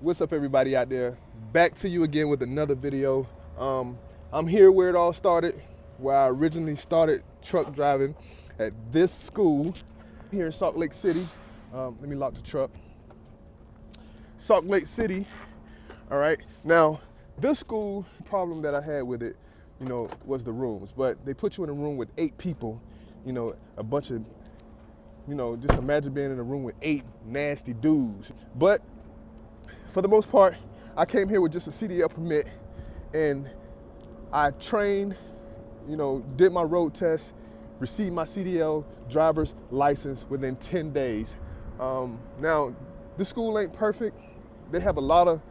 What's up, everybody out there? Back to you again with another video. I'm here where it all started, where I originally started truck driving at this school here in Salt Lake City. Let me lock the truck. Salt Lake City. All right. Now, this school problem that I had with it, was the rooms. But they put you in a room with 8 people, a bunch of, just imagine being in a room with 8 nasty dudes. But for the most part, I came here with just a CDL permit, and I trained, did my road test, received my CDL driver's license within 10 days. Now, this school ain't perfect. They have a lot of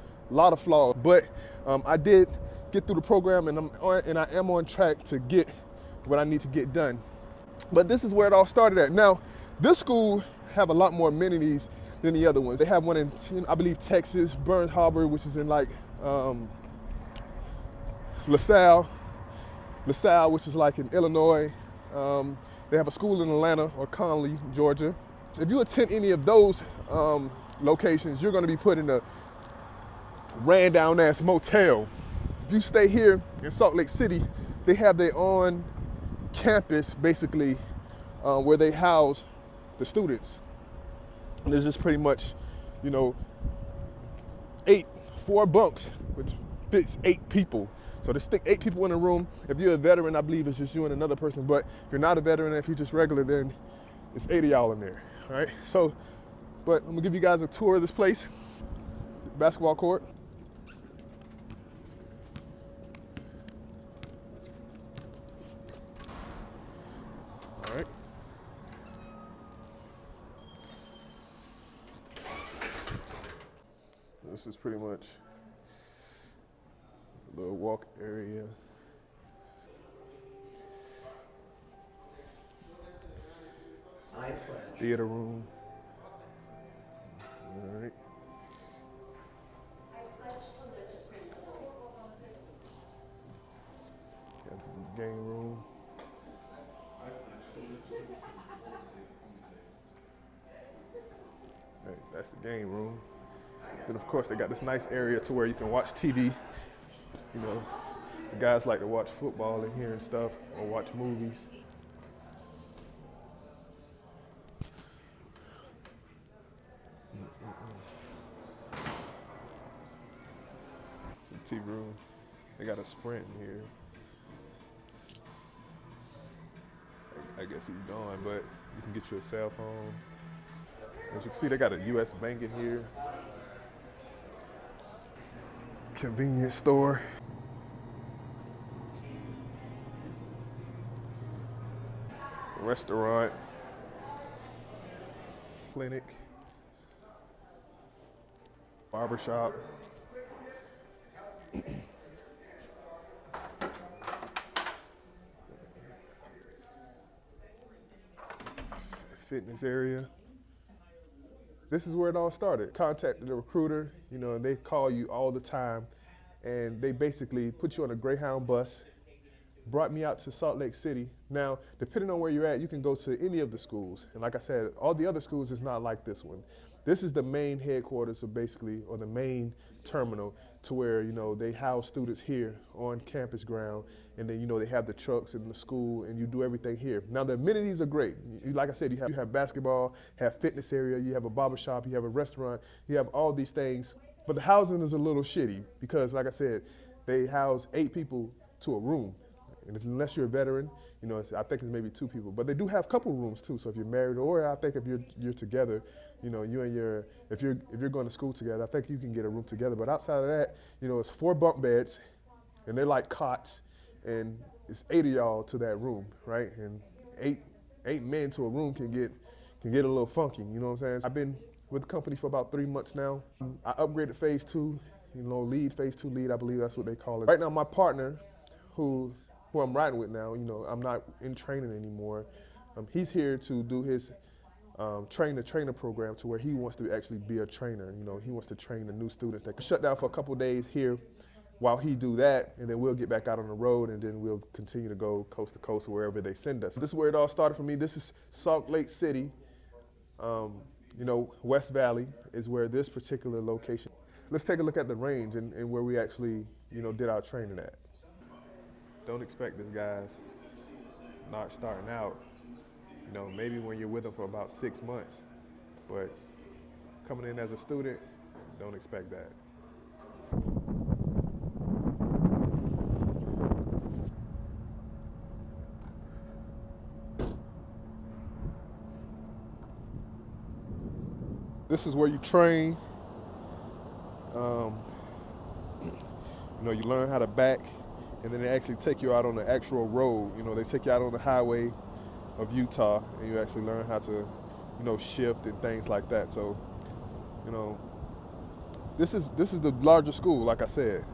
flaws, but I did get through the program, and I am on track to get what I need to get done. But this is where it all started at. Now, this school have a lot more amenities than the other ones. They have one in, I believe, Texas, Burns Harbor, which is in like LaSalle, which is like in Illinois. They have a school in Atlanta or Conley, Georgia. So if you attend any of those locations, you're gonna be put in a ran down ass motel. If you stay here in Salt Lake City, they have their own campus, basically, where they house the students. And there's just pretty much, 4 bunks, which fits 8 people. So they stick 8 people in a room. If you're a veteran, I believe it's just you and another person. But if you're not a veteran, if you're just regular, then it's 8 of y'all in there, all right? So, but I'm gonna give you guys a tour of this place. Basketball court. All right. This is pretty much a little walk area. I pledge. Theater room. All right. I pledge to live the principles. Got the game room. Right, that's the game room. Then of course they got this nice area to where you can watch TV. The guys like to watch football in here and stuff, or watch movies. Some tea room. They got a Sprint in here. I guess he's gone, but you can get you a cell phone. As you can see, they got a US Bank in here. Convenience store. Restaurant. Clinic. Barbershop. Fitness area. This is where it all started. Contacted a recruiter, and they call you all the time, and they basically put you on a Greyhound bus, brought me out to Salt Lake City. Now, depending on where you're at, you can go to any of the schools. And like I said, all the other schools is not like this one. This is the main headquarters of basically, or the main terminal, to where, they house students here on campus ground, and then, they have the trucks in the school, and you do everything here. Now, the amenities are great. Like I said, you have basketball, have fitness area, you have a barber shop, you have a restaurant, you have all these things. But the housing is a little shitty because, like I said, they house 8 people to a room. And unless you're a veteran, I think it's maybe 2 people. But they do have couple rooms too. So if you're married, or I think if you're together, you and if you're going to school together, I think you can get a room together. But outside of that, it's 4 bunk beds, and they're like cots, and it's 8 of y'all to that room, right? And eight men to a room can get a little funky. You know what I'm saying? I've been with the company for about 3 months now. I upgraded phase 2, phase 2 lead, I believe that's what they call it. Right now, my partner, who I'm riding with now, I'm not in training anymore. He's here to do his train-the-trainer program, to where he wants to actually be a trainer. He wants to train the new students. They can shut down for a couple days here while he do that, and then we'll get back out on the road, and then we'll continue to go coast to coast wherever they send us. This is where it all started for me. This is Salt Lake City. West Valley is where this particular location. let's take a look at the range and where we actually, did our training at. Don't expect this guy's not starting out, maybe when you're with them for about 6 months, but coming in as a student, don't expect that. This is where you train. You learn how to back, and then they actually take you out on the actual road. They take you out on the highway of Utah, and you actually learn how to, shift and things like that. So, this is the largest school, like I said.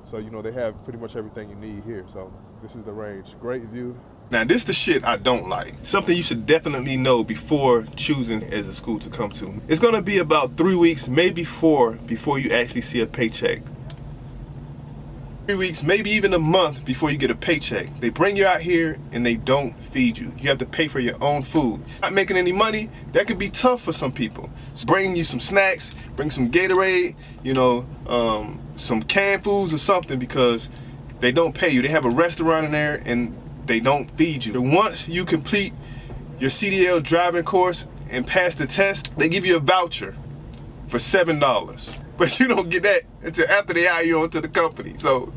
So, they have pretty much everything you need here. So this is the range. Great view. Now, this is the shit I don't like. Something you should definitely know before choosing as a school to come to. It's gonna be about 3 weeks, maybe 4, before you actually see a paycheck. 3 weeks, maybe even a month before you get a paycheck. They bring you out here and they don't feed you. You have to pay for your own food. Not making any money, that could be tough for some people. So bring you some snacks, bring some Gatorade, some canned foods or something, because they don't pay you. They have a restaurant in there and they don't feed you. Once you complete your CDL driving course and pass the test, they give you a voucher for $7. But you don't get that until after they hire you onto the company. So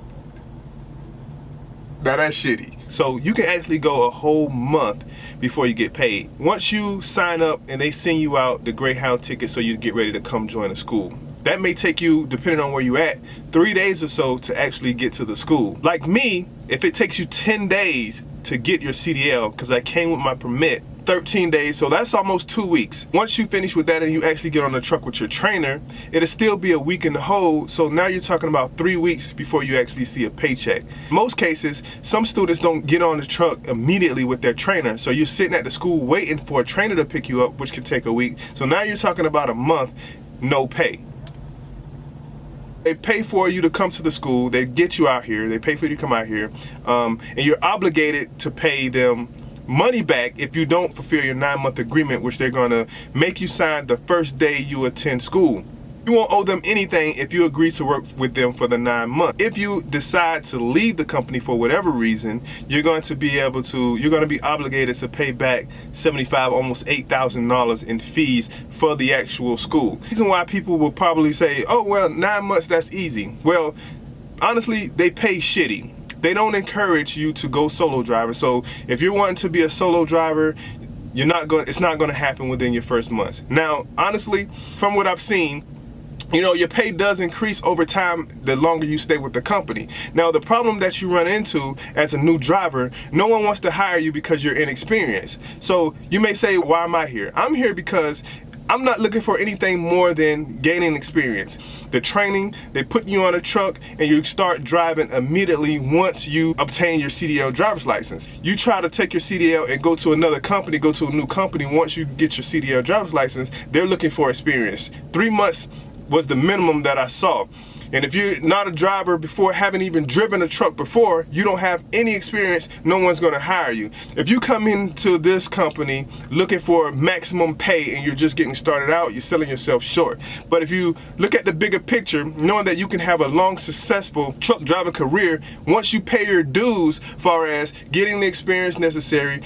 now that's shitty. So you can actually go a whole month before you get paid. Once you sign up and they send you out the Greyhound ticket so you get ready to come join the school. That may take you, depending on where you at, 3 days or so to actually get to the school. Like me, if it takes you 10 days to get your CDL, because I came with my permit, 13 days, so that's almost 2 weeks. Once you finish with that and you actually get on the truck with your trainer, it'll still be a week in the hole, so now you're talking about 3 weeks before you actually see a paycheck. Most cases, some students don't get on the truck immediately with their trainer, so you're sitting at the school waiting for a trainer to pick you up, which could take a week. So now you're talking about a month, no pay. They pay for you to come to the school, they get you out here, they pay for you to come out here, and you're obligated to pay them money back if you don't fulfill your 9-month agreement, which they're gonna make you sign the first day you attend school. You won't owe them anything if you agree to work with them for the 9 months. If you decide to leave the company for whatever reason, you're going to be obligated to pay back $75, almost $8,000 in fees for the actual school. The reason why people will probably say, oh, well, 9 months, that's easy. Well, honestly, they pay shitty. They don't encourage you to go solo driving. So if you're wanting to be a solo driver, it's not going to happen within your first months. Now, honestly, from what I've seen, your pay does increase over time the longer you stay with the company. Now, the problem that you run into as a new driver, no one wants to hire you because you're inexperienced. So you may say, why am I here? I'm here because I'm not looking for anything more than gaining experience. The training, they put you on a truck and you start driving immediately once you obtain your CDL driver's license. You try to take your CDL and go to another company, go to a new company. Once you get your CDL driver's license, they're looking for experience. 3 months was the minimum that I saw. And if you're not a driver before, haven't even driven a truck before, you don't have any experience, no one's gonna hire you. If you come into this company looking for maximum pay and you're just getting started out, you're selling yourself short. But if you look at the bigger picture, knowing that you can have a long, successful truck driving career, once you pay your dues, far as getting the experience necessary,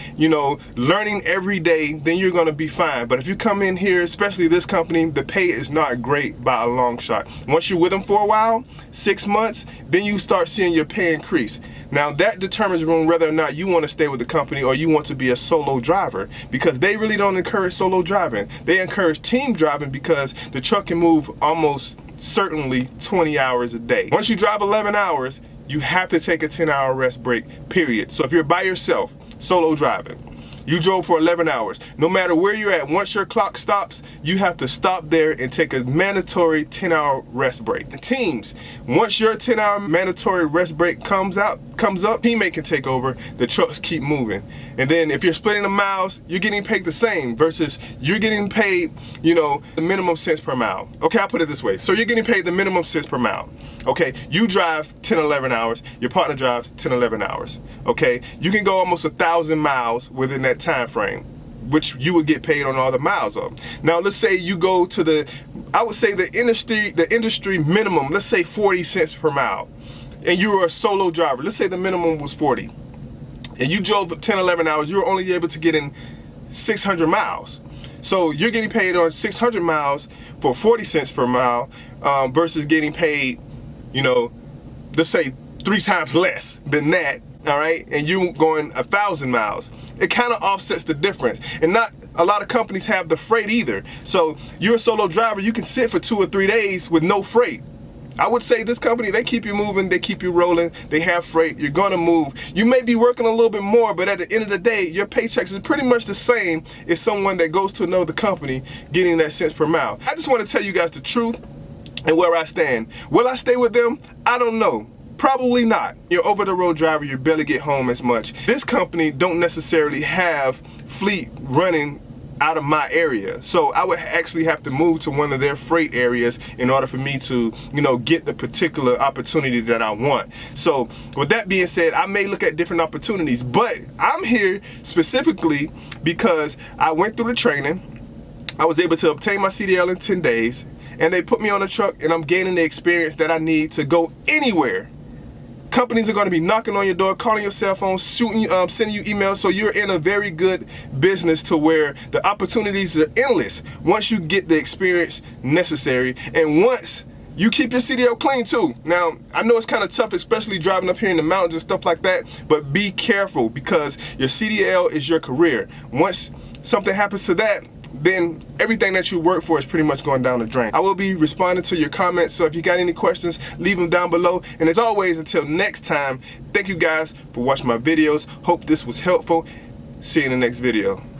learning every day, then you're gonna be fine. But if you come in here, especially this company, the pay is not great by a long shot. Once you're with them for a while, 6 months, then you start seeing your pay increase. Now that determines whether or not you want to stay with the company or you want to be a solo driver, because they really don't encourage solo driving. They encourage team driving because the truck can move almost certainly 20 hours a day. Once you drive 11 hours, you have to take a 10-hour rest break, period. So if you're by yourself, solo driving, you drove for 11 hours. No matter where you're at, once your clock stops, you have to stop there and take a mandatory 10-hour rest break. And teams, once your 10-hour mandatory rest break comes up, teammate can take over, the trucks keep moving. And then if you're splitting the miles, you're getting paid the same versus you're getting paid, the minimum cents per mile. Okay, I'll put it this way. So you're getting paid the minimum cents per mile. Okay, you drive 10, 11 hours, your partner drives 10, 11 hours. Okay, you can go almost 1,000 miles within that time frame. which you would get paid on all the miles of. Now let's say you go to I would say the industry minimum, let's say 40 cents per mile, and you were a solo driver. Let's say the minimum was 40, and you drove 10, 11 hours, you were only able to get in 600 miles. So you're getting paid on 600 miles for 40 cents per mile versus getting paid, you know, let's say 3 times less than that, all right, and you going 1,000 miles. It kind of offsets the difference. And not a lot of companies have the freight either. So you're a solo driver, you can sit for 2 or 3 days with no freight. I would say this company, they keep you moving, they keep you rolling, they have freight, you're gonna move. You may be working a little bit more, but at the end of the day, your paychecks is pretty much the same as someone that goes to another company getting that cents per mile. I just want to tell you guys the truth and where I stand. Will I stay with them? I don't know. Probably not. You're over the road driver, you barely get home as much. This company don't necessarily have fleet running out of my area, so I would actually have to move to one of their freight areas in order for me to, you know, get the particular opportunity that I want. So with that being said, I may look at different opportunities, but I'm here specifically because I went through the training, I was able to obtain my CDL in 10 days, and they put me on a truck, and I'm gaining the experience that I need to go anywhere. Companies are going to be knocking on your door, calling your cell phone, sending you emails, so you're in a very good business to where the opportunities are endless once you get the experience necessary, and once you keep your CDL clean too. Now, I know it's kind of tough, especially driving up here in the mountains and stuff like that, but be careful because your CDL is your career. Once something happens to that, then everything that you work for is pretty much going down the drain. I will be responding to your comments, so if you got any questions, leave them down below. And as always, until next time, thank you guys for watching my videos. Hope this was helpful. See you in the next video.